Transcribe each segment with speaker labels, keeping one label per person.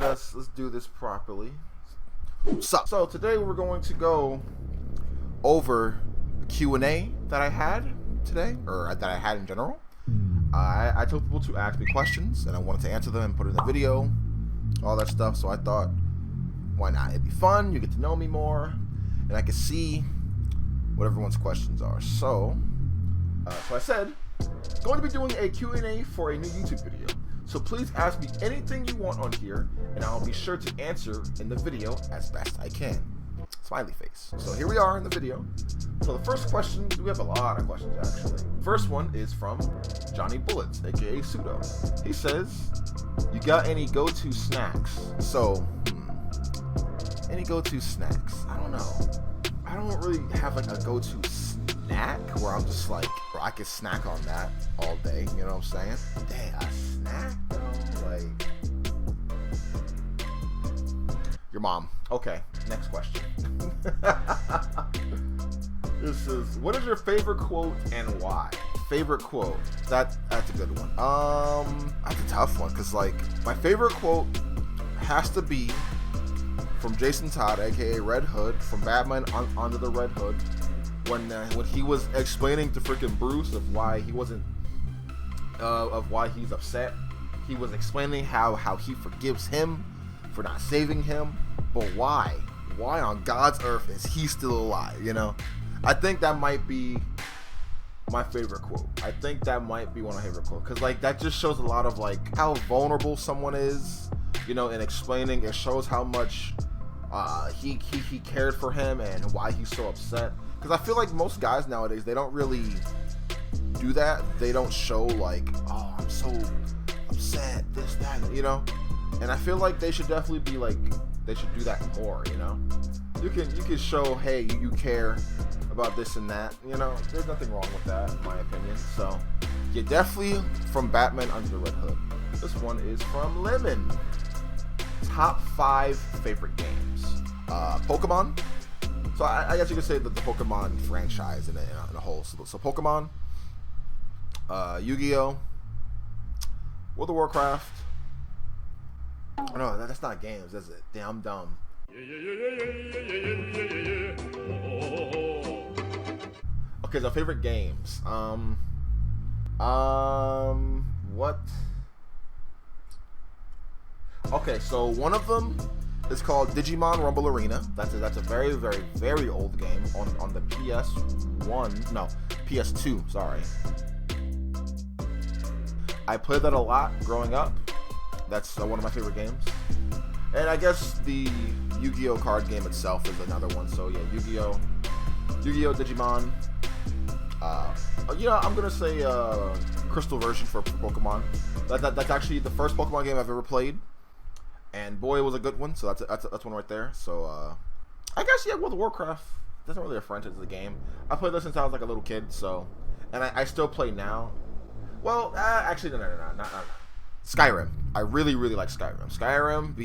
Speaker 1: let's do this properly. So today we're going to go over the Q&A that I had today, or that I had in general. I told people to ask me questions, and I wanted to answer them and put it in the video, all that stuff. So I thought, why not? It'd be fun. You get to know me more, and I can see what everyone's questions are. So I said, going to be doing a Q&A for a new YouTube video. So please ask me anything you want on here, and I'll be sure to answer in the video as best I can. Smiley face. So here we are in the video. So the first question, we have a lot of questions actually. First one is from Johnny Bullets, aka Pseudo. He says, you got any go-to snacks? So, any go-to snacks? I don't know. I don't really have like a go-to snack where I'm just like, I could snack on that all day, you know what I'm saying? Dang, a snack though? Like, your mom. Okay, next question. This is, what is your favorite quote and why? Favorite quote, that's a good one. That's a tough one, because like, my favorite quote has to be from Jason Todd, aka Red Hood, from Batman Under the Red Hood, when he was explaining to freaking Bruce of why he wasn't, of why he's upset. He was explaining how he forgives him for not saving him, but why on God's earth is he still alive? You know, I think that might be my favorite quote. I think that might be one of my favorite quotes, because like that just shows a lot of like how vulnerable someone is, you know, in explaining. It shows how much he cared for him and why he's so upset. Because I feel like most guys nowadays, they don't really do that. They don't show like, oh, I'm so upset, this, that, you know. And I feel like they should definitely be like, they should do that more, you know. You can show, hey, you care about this and that, you know. There's nothing wrong with that, in my opinion. So, yeah, definitely from Batman Under the Red Hood. This one is from Lemon. Top 5 favorite games. Pokemon. So I guess you could say that the Pokemon franchise in a whole. So Pokemon, Yu-Gi-Oh, World of Warcraft. Oh, no, that's not games, is it? Damn, I'm dumb. Okay, so favorite games. What? Okay, so one of them is called Digimon Rumble Arena. That's a very, very, very old game on the PS2, sorry. I played that a lot growing up. That's one of my favorite games. And I guess the Yu-Gi-Oh card game itself is another one. So yeah, Yu-Gi-Oh, Digimon. You know, I'm gonna say Crystal version for Pokemon. That's actually the first Pokemon game I've ever played. And boy, it was a good one. So that's one right there. So I guess yeah, World of Warcraft doesn't really a franchise of the game. I played this since I was like a little kid. So, and I still play now. Well, actually no. Skyrim. I really like Skyrim. Skyrim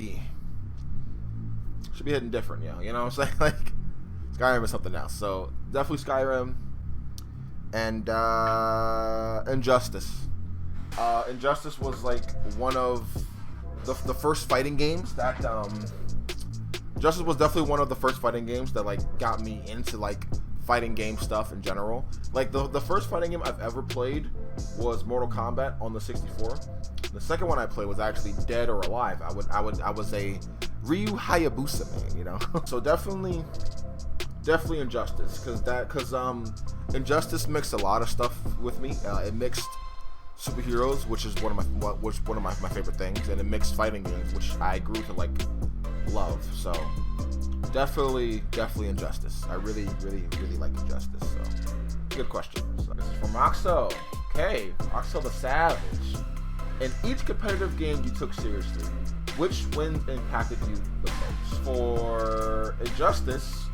Speaker 1: should be hitting different, you know what I'm saying? Like, Skyrim is something else. So definitely Skyrim. And Injustice. Injustice was like one of the first fighting games that Justice was definitely one of the first fighting games that like got me into like fighting game stuff in general. Like the first fighting game I've ever played was Mortal Kombat on the 64. The second one I played was actually Dead or Alive. I was a Ryu Hayabusa man, you know. So definitely Injustice, because Injustice mixed a lot of stuff with me. It mixed superheroes, which is one of my favorite things, and it mixed fighting games, which I grew to like love. So definitely Injustice. I really like Injustice. So good question. So this is from Oxo. Okay, Oxo the Savage. In each competitive game you took seriously, which wins impacted you the most? For Injustice,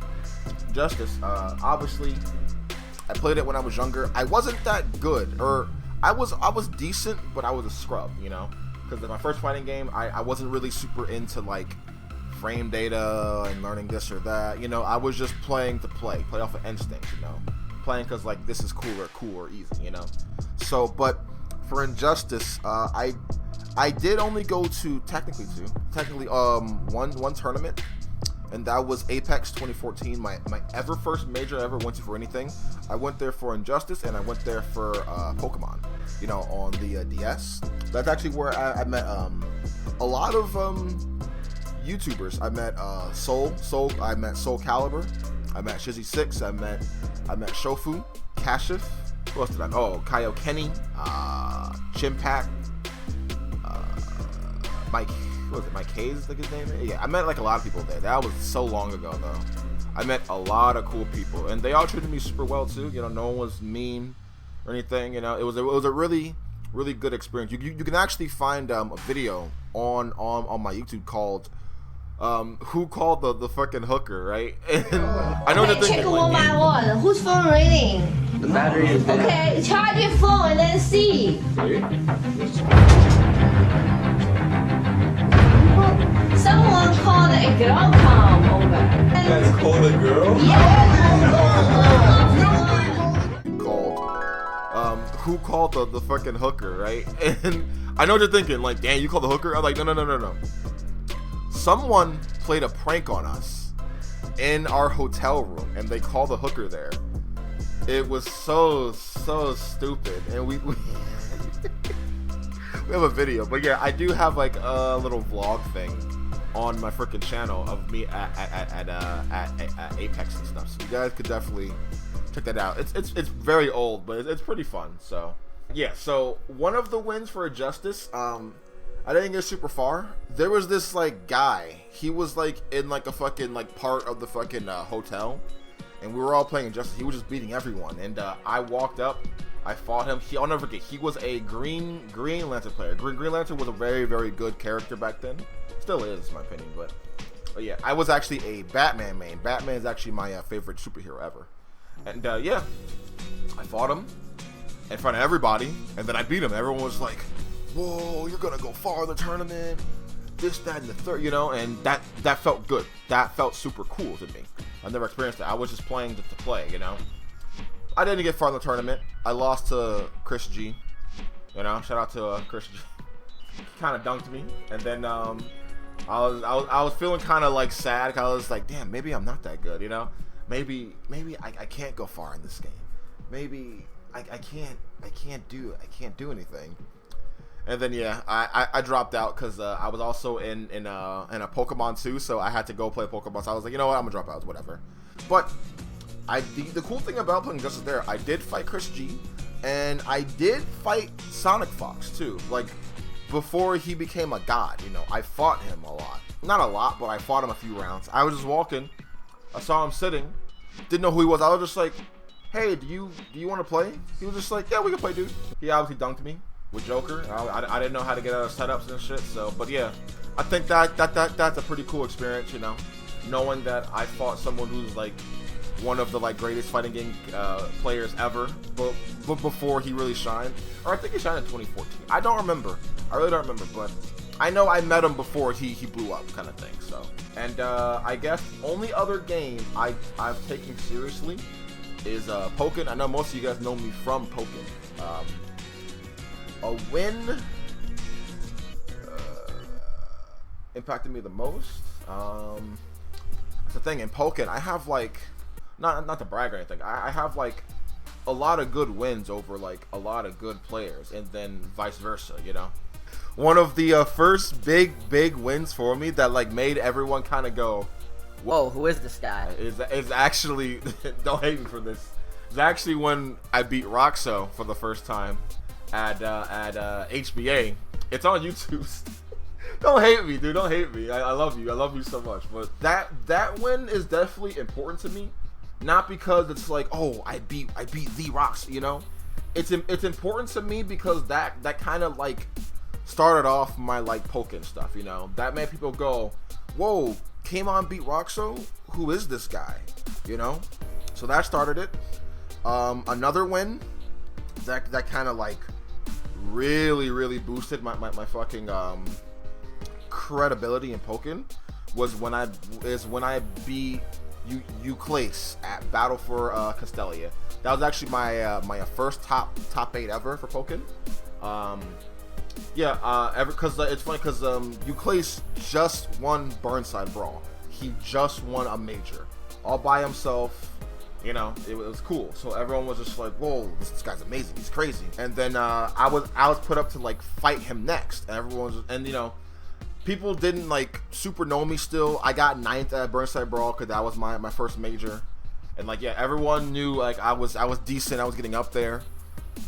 Speaker 1: obviously, I played it when I was younger. I wasn't that good, or I was decent, but I was a scrub, you know? Because in my first fighting game, I wasn't really super into like frame data and learning this or that. You know, I was just playing to play off of instinct, you know? Playing because like this is cool or easy, you know? So, but for Injustice, I I did only go to technically one tournament, and that was Apex 2014. My ever first major I ever went to for anything. I went there for Injustice, and I went there for Pokemon. You know, on the DS. That's actually where I met a lot of YouTubers. I met Soul. I met Soul Calibur. I met Shizzy Six. I met Shofu, Kashif. Who else did I know? Oh, Kaio Kenny, Chimpack, Mike. What was it? Mike Hayes, is like his name? Yeah, I met like a lot of people there. That was so long ago though. I met a lot of cool people, and they all treated me super well too. You know, no one was mean or anything. You know, it was a really good experience. You can actually find a video on my YouTube called who called the fucking hooker, right? And I know that they
Speaker 2: check one by one. Whose phone ringing?
Speaker 3: The battery is dead.
Speaker 2: Okay, charge your phone and then see. Someone called a girl come over.
Speaker 3: You guys called a girl?
Speaker 2: Yeah.
Speaker 1: Called who called the fucking hooker, right? And I know what you're thinking, like, damn, you called the hooker? I'm like, no. Someone played a prank on us in our hotel room, and they called the hooker there. It was so stupid, and we we have a video, but yeah, I do have like a little vlog thing on my freaking channel of me at Apex and stuff. So you guys could definitely check that out. It's very old, but it's pretty fun. So yeah, so one of the wins for Justice, I didn't get super far. There was this like guy. He was like in like a fucking like part of the fucking hotel, and we were all playing Injustice. He was just beating everyone, and I walked up. I fought him. I'll never forget. He was a Green Lantern player. Green Lantern was a very good character back then. Still is, in my opinion. But yeah, I was actually a Batman main. Batman is actually my favorite superhero ever. And yeah, I fought him in front of everybody, and then I beat him. Everyone was like, "Whoa, you're gonna go far in the tournament." This, that, and the third, you know, and that felt good. That felt super cool to me. I've never experienced that. I was just playing to play, you know. I didn't get far in the tournament. I lost to Chris G. You know, shout out to Chris G. He kind of dunked me, and then I was feeling kind of like sad. I was like, damn, maybe I'm not that good, you know. Maybe I can't go far in this game. Maybe I can't do anything. And then yeah, I dropped out because I was also in a Pokemon too, so I had to go play Pokemon. So I was like, you know what, I'm gonna drop out, whatever. But the cool thing about playing Justice there, I did fight Chris G, and I did fight Sonic Fox too. Like before he became a god, you know, I fought him a lot. Not a lot, but I fought him a few rounds. I was just walking, I saw him sitting, didn't know who he was. I was just like, hey, do you want to play? He was just like, yeah, we can play, dude. He obviously dunked me with Joker. I didn't know how to get out of setups and shit. So, but yeah, I think that's a pretty cool experience, you know, knowing that I fought someone who's like one of the like greatest fighting game players ever, but before he really shined, or I think he shined in 2014. I don't remember. I really don't remember, but I know I met him before he blew up, kind of thing. So, and I guess only other game I've taken seriously is Pokken. I know most of you guys know me from Pokken. A win impacted me the most. That's the thing, in Pokken, I have like, not to brag or anything, I have like a lot of good wins over like a lot of good players, and then vice versa, you know. One of the first big wins for me that like made everyone kind of go,
Speaker 4: whoa, who is this guy?
Speaker 1: Is actually, don't hate me for this, it's actually when I beat Roxo for the first time at HBA. It's on YouTube. Don't hate me, dude. Don't hate me. I love you. I love you so much. But that win is definitely important to me. Not because it's like, oh, I beat the Rox, you know. It's important to me because that kind of like started off my like Pokken stuff, you know. That made people go, whoa, Kamon beat Roxo? Who is this guy? You know. So that started it. Another win that kind of like really boosted my fucking credibility in Pokken was when I beat Euclase at Battle for Castelia. That was actually my first top 8 ever for Pokken. Yeah, because it's funny because Euclase just won Burnside Brawl. He just won a major, all by himself. You know, it was cool. So everyone was just like, "Whoa, this guy's amazing. He's crazy." And then I was put up to like fight him next, and everyone was, and you know, people didn't like super know me still. I got 9th at Burnside Brawl because that was my first major, and like yeah, everyone knew like I was decent. I was getting up there,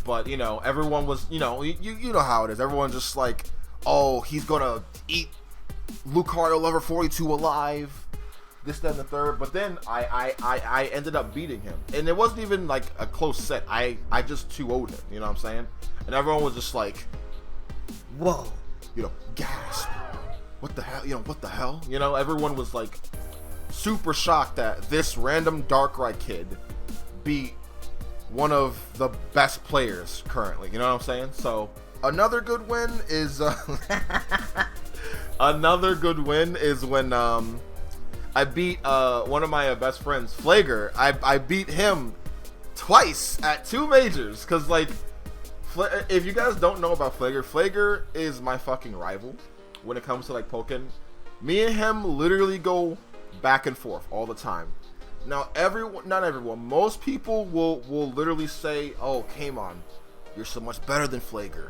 Speaker 1: but you know, everyone was, you know, you know how it is. Everyone's just like, "Oh, he's gonna eat Lucario level 42 alive." This, that, and the third, but then I ended up beating him, and it wasn't even like a close set. I just 2-0'd him, you know what I'm saying? And everyone was just like, "Whoa," you know, gasp, what the hell, you know, what the hell, you know? Everyone was like super shocked that this random Darkrai kid beat one of the best players currently, you know what I'm saying? So another good win is when I beat one of my best friends, Flager. I beat him twice at 2 majors. Because, like, if you guys don't know about Flager is my fucking rival when it comes to, like, Pokken. Me and him literally go back and forth all the time. Now, not everyone, most people will literally say, "Oh, Kamon, you're so much better than Flager.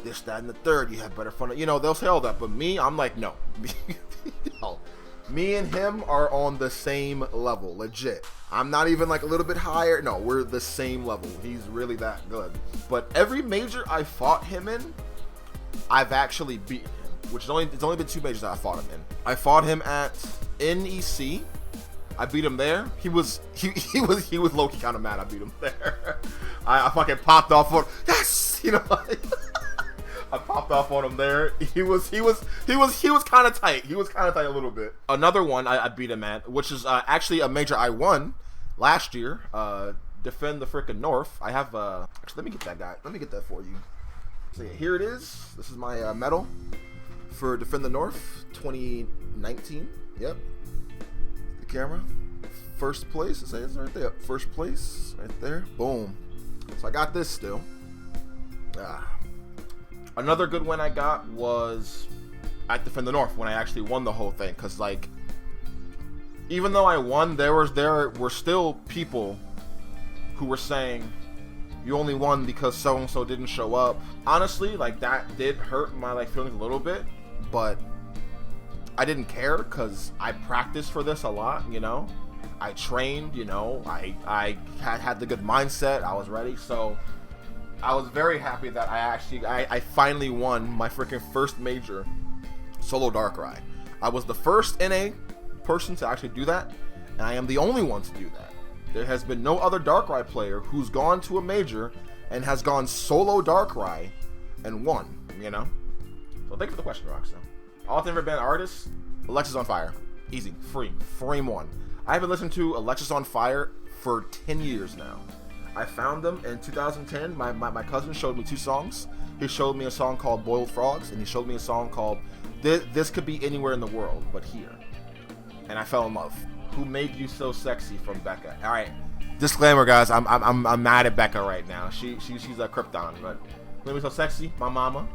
Speaker 1: This, that, and the third. You have better fun." You know, they'll say all that. But me, I'm like, no. No. Me and him are on the same level, legit. I'm not even like a little bit higher. No, we're the same level. He's really that good. But every major I fought him in, I've actually beaten him. Which it's only been 2 majors that I fought him in. I fought him at NEC. I beat him there. He was low-key kind of mad I beat him there. I fucking popped off on, yes, you know. I popped off on him there. He was kind of tight. He was kind of tight a little bit. Another one I beat him at, which is actually a major I won last year. Defend the frickin' North. I have actually, let me get that guy. Let me get that for you. So yeah, here it is. This is my medal for Defend the North 2019. Yep. The camera. First place. It's right there. First place. Right there. Boom. So I got this still. Another good win I got was at Defend the North when I actually won the whole thing. Because, like, even though I won, there were still people who were saying, "You only won because so-and-so didn't show up." Honestly, like, that did hurt my, like, feelings a little bit. But I didn't care because I practiced for this a lot, you know? I trained, you know? I had the good mindset. I was ready. So I was very happy that I finally won my freaking first major solo Darkrai. I was the first NA person to actually do that, and I am the only one to do that. There has been no other Darkrai player who's gone to a major and has gone solo Darkrai and won, you know? So thank you for the question, Roxanne. All favorite band artists, Alexis on Fire. Easy, frame 1. I haven't listened to Alexis on Fire for 10 years now. I found them in 2010. My cousin showed me 2 songs. He showed me a song called Boiled Frogs, and he showed me a song called This Could Be Anywhere in the World But Here. And I fell in love. Who Made You So Sexy from Becca. Alright, disclaimer guys, I'm mad at Becca right now. She's a Krypton, but who made me so sexy? My mama.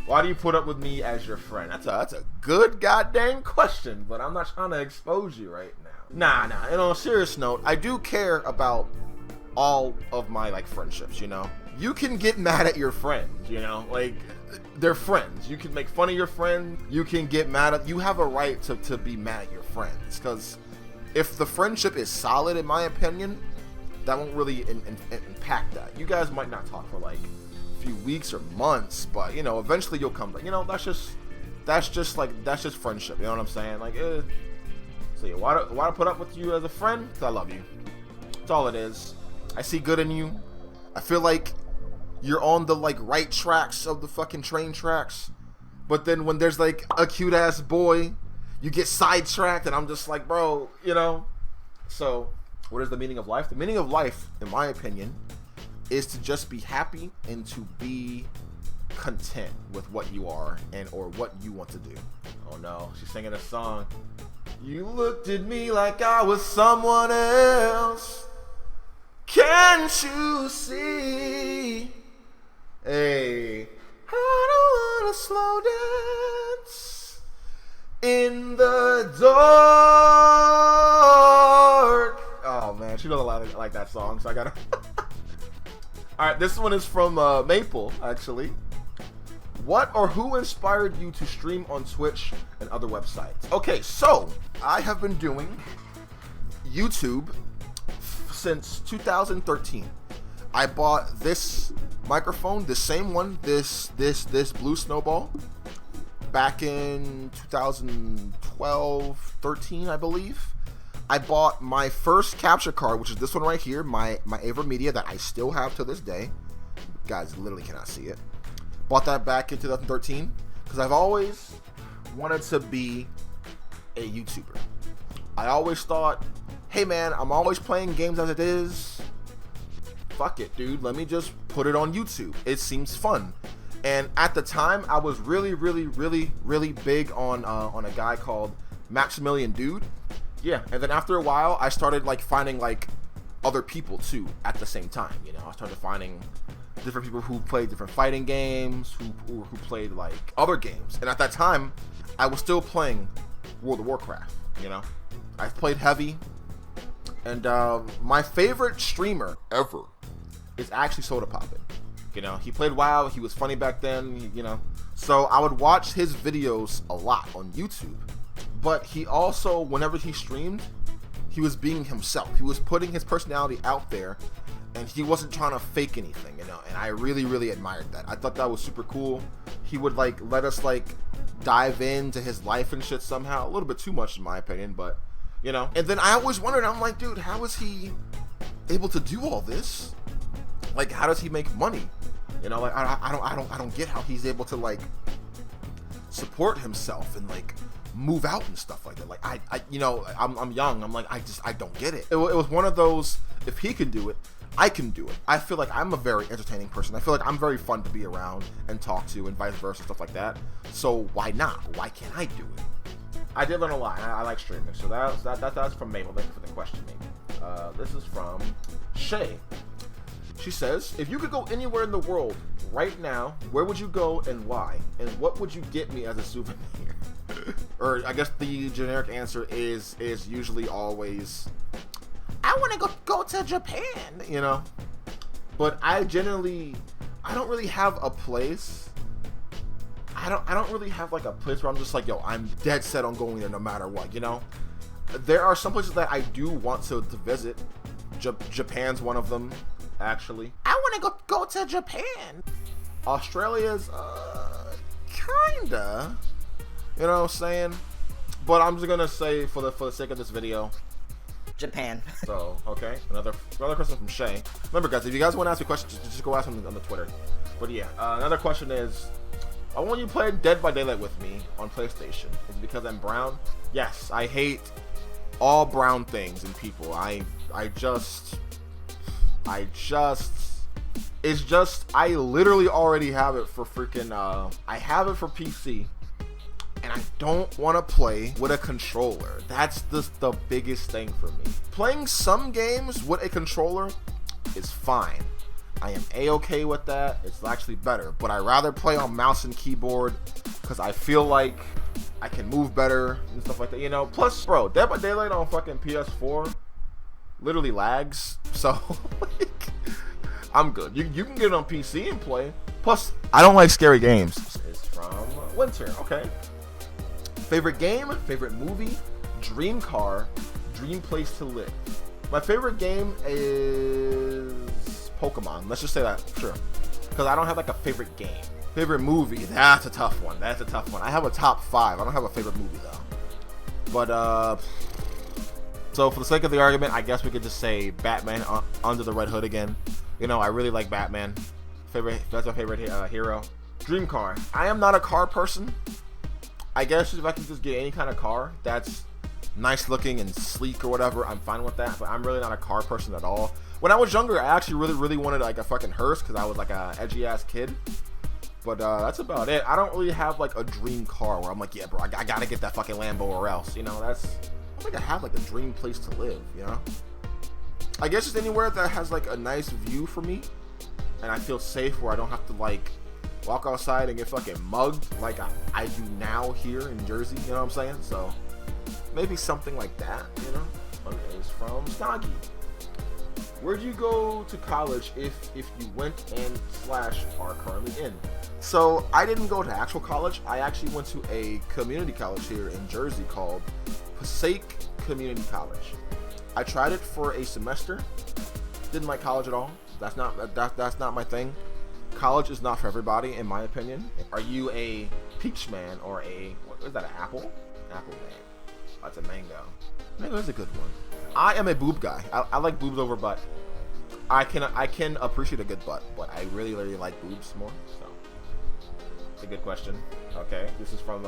Speaker 1: Why do you put up with me as your friend? That's a good goddamn question, but I'm not trying to expose you right now. Nah. And on a serious note, I do care about all of my, like, friendships, you know? You can get mad at your friends, you know? Like, they're friends. You can make fun of your friend. You can get mad at... You have a right to be mad at your friends. Because if the friendship is solid, in my opinion, that won't really impact that. You guys might not talk for, like, a few weeks or months, but, you know, eventually you'll come back. You know, that's just friendship. You know what I'm saying? Like, so yeah, why do I put up with you as a friend? Because I love you. That's all it is. I see good in you. I feel like you're on the, like, right tracks of the fucking train tracks. But then when there's, like, a cute ass boy, you get sidetracked, and I'm just like, bro, you know? So, what is the meaning of life? The meaning of life, in my opinion, is to just be happy and to be content with what you are and or what you want to do. Oh no, she's singing a song. You looked at me like I was someone else. Can't you see? Hey, I don't wanna slow dance in the dark. Oh man, she doesn't like that song, so I gotta. All right, this one is from Maple, actually. What or who inspired you to stream on Twitch and other websites? Okay, so I have been doing YouTube since 2013. I bought this microphone, the same one, this blue Snowball, back in 2012, 13, I believe. I bought my first capture card, which is this one right here, my AverMedia that I still have to this day. You guys literally cannot see it. Bought that back in 2013 because I've always wanted to be a YouTuber. I always thought, hey man, I'm always playing games as it is. Fuck it, dude. Let me just put it on YouTube. It seems fun. And at the time, I was really big on a guy called Maximilian Dude. Yeah, and then after a while, I started like finding like other people too at the same time. You know, I started finding different people who played different fighting games, who played like other games. And at that time, I was still playing World of Warcraft. You know, I played heavy, and my favorite streamer ever is actually Soda Poppin'. You know, he played WoW. He was funny back then. You know, so I would watch his videos a lot on YouTube. But he also, whenever he streamed, he was being himself. He was putting his personality out there, and he wasn't trying to fake anything, you know, and I really admired that. I thought that was super cool. He would like let us like dive into his life and shit somehow, a little bit too much in my opinion, but you know. And then I always wondered, I'm like, dude, how is he able to do all this? Like, how does he make money? You know, like I don't get how he's able to like support himself and like move out and stuff like that. Like I you know, I'm young. I'm like, I don't get it. It was one of those, if he can do it, I can do it. I feel like I'm a very entertaining person. I feel like I'm very fun to be around and talk to and vice versa, stuff like that. So why not? Why can't I do it? I did learn a lot. I like streaming. So that's from Mabel. Thank you for the question, Mabel. This is from Shay. She says, if you could go anywhere in the world right now, where would you go and why? And what would you get me as a souvenir? Or I guess the generic answer is usually always, I want to go to Japan, you know. But I don't really have a place. I don't really have like a place where I'm just like, yo, I'm dead set on going there no matter what, you know. There are some places that I do want to visit. Japan's one of them, actually. I want to go to Japan. Australia's kinda, you know what I'm saying? But I'm just gonna say for the sake of this video,
Speaker 4: Japan.
Speaker 1: So, okay, another question from Shay. Remember, guys, if you guys want to ask a question, just go ask them on the Twitter. But yeah, another question is, I want you to play Dead by Daylight with me on PlayStation. Is it because I'm brown? Yes, I hate all brown things and people. I literally already have it for freaking, I have it for PC. And I don't want to play with a controller. That's the biggest thing for me. Playing some games with a controller is fine. I am a-okay with that. It's actually better. But I rather play on mouse and keyboard because I feel like I can move better and stuff like that. You know, plus, bro, Dead by Daylight on fucking PS4 literally lags. So, like, I'm good. You can get it on PC and play. Plus, I don't like scary games. It's from Winter, okay? Favorite game, favorite movie, dream car, dream place to live. My favorite game is Pokemon. Let's just say that, sure. Because I don't have like a favorite game. Favorite movie, that's a tough one. That's a tough one. I have a top 5. I don't have a favorite movie though. But so for the sake of the argument, I guess we could just say Batman Under the Red Hood again. You know, I really like Batman. That's my favorite hero. Dream car. I am not a car person. I guess if I can just get any kind of car that's nice looking and sleek or whatever, I'm fine with that. But I'm really not a car person at all. When I was younger, I actually really wanted like a fucking hearse because I was like a edgy ass kid. But that's about it. I don't really have like a dream car where I'm like, yeah, bro, I gotta get that fucking Lambo or else. You know, I don't think I have like a dream place to live. You know, I guess just anywhere that has like a nice view for me. and I feel safe where I don't have to like walk outside and get fucking mugged like I do now here in Jersey, you know what I'm saying? So maybe something like that, you know? One is from Snoggy. Where'd you go to college if you went and / are currently in? So I didn't go to actual college. I actually went to a community college here in Jersey called Passaic Community College. I tried it for a semester. Didn't like college at all. That's not my thing. College is not for everybody, in my opinion. Are you a peach man or what is that, an apple? Apple man. That's a mango. Mango is a good one. I am a boob guy. I like boobs over butt. I can appreciate a good butt, but I really like boobs more. So it's a good question. Okay, this is from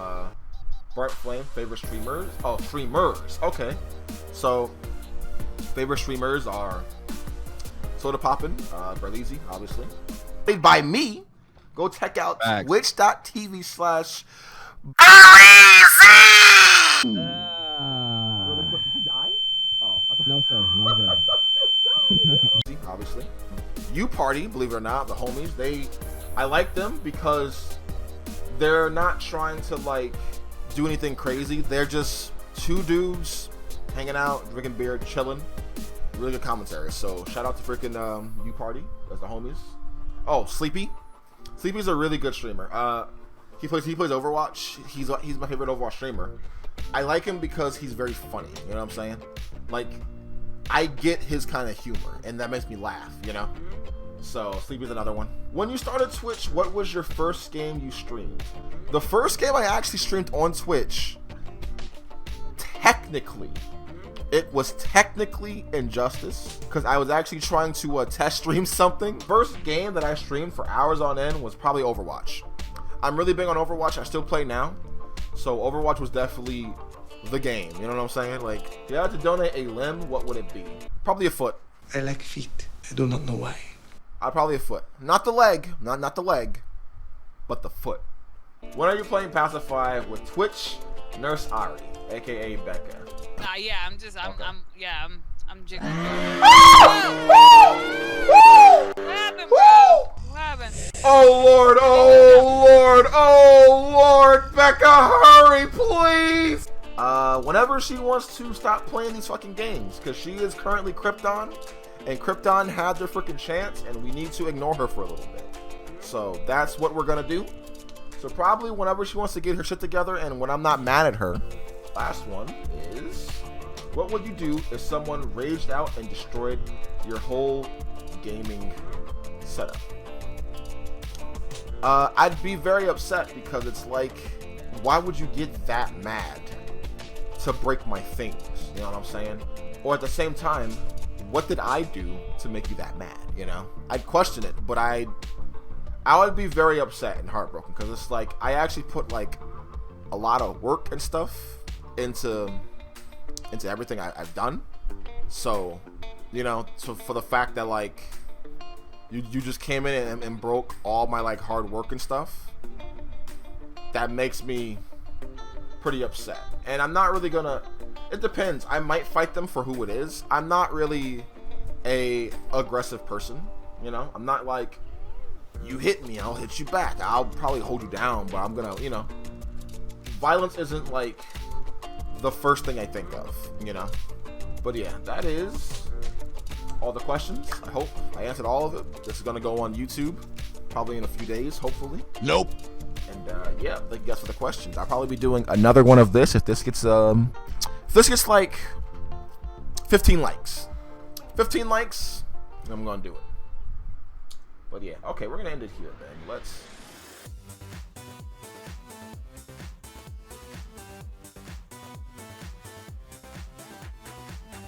Speaker 1: Bright Flame. Favorite streamers? Oh, streamers. Okay, so favorite streamers are Soda Poppin', Berlizzi, obviously. Made by me. Go check out twitch.tv/Berlizzi.
Speaker 5: No sir, no sir.
Speaker 1: Obviously. U Party, believe it or not, the homies, I like them because they're not trying to like do anything crazy. They're just two dudes hanging out, drinking beer, chilling. Really good commentary. So shout out to freaking U Party. That's the homies. Oh, Sleepy. Sleepy's a really good streamer. He plays Overwatch. He's my favorite Overwatch streamer. I like him because he's very funny. You know what I'm saying? Like, I get his kind of humor, and that makes me laugh. You know. So Sleepy's another one. When you started Twitch, what was your first game you streamed? The first game I actually streamed on Twitch, technically, it was technically Injustice, because I was actually trying to test stream something. First game that I streamed for hours on end was probably Overwatch. I'm really big on Overwatch. I still play now. So Overwatch was definitely the game. You know what I'm saying? Like, if you had to donate a limb, what would it be? Probably a foot.
Speaker 3: I like feet. I do not know why.
Speaker 1: Probably a foot. Not the leg. Not the leg. But the foot. When are you playing Pacify with Twitch Nurse Ari, aka Becca?
Speaker 6: Yeah, I'm jiggling. What happened, bro? What happened?
Speaker 1: Oh Lord, oh Lord, oh Lord, Becca, hurry, please! Whenever she wants to stop playing these fucking games, because she is currently Krypton, and Krypton had their freaking chance, and we need to ignore her for a little bit. So that's what we're gonna do. So probably whenever she wants to get her shit together, and when I'm not mad at her. Last one is, what would you do if someone raged out and destroyed your whole gaming setup? I'd be very upset, because it's like, why would you get that mad to break my things? You know what I'm saying? Or at the same time, what did I do to make you that mad? You know, I'd question it, but I would be very upset and heartbroken, because it's like I actually put like a lot of work and stuff into everything I've done. So, you know, so for the fact that like you just came in and broke all my like hard work and stuff, that makes me pretty upset. And I'm not really gonna, it depends. I might fight them for who it is. I'm not really a aggressive person, you know. I'm not like, you hit me, I'll hit you back. I'll probably hold you down, but I'm gonna, you know, violence isn't like the first thing I think of, you know. But yeah, that is all the questions. I hope I answered all of it. This is gonna go on YouTube probably in a few days, hopefully.
Speaker 7: Nope.
Speaker 1: And yeah, thank you guys for the questions. I'll probably be doing another one of this if this gets like 15 likes. 15 likes, I'm gonna do it. But yeah, okay, we're gonna end it here, man.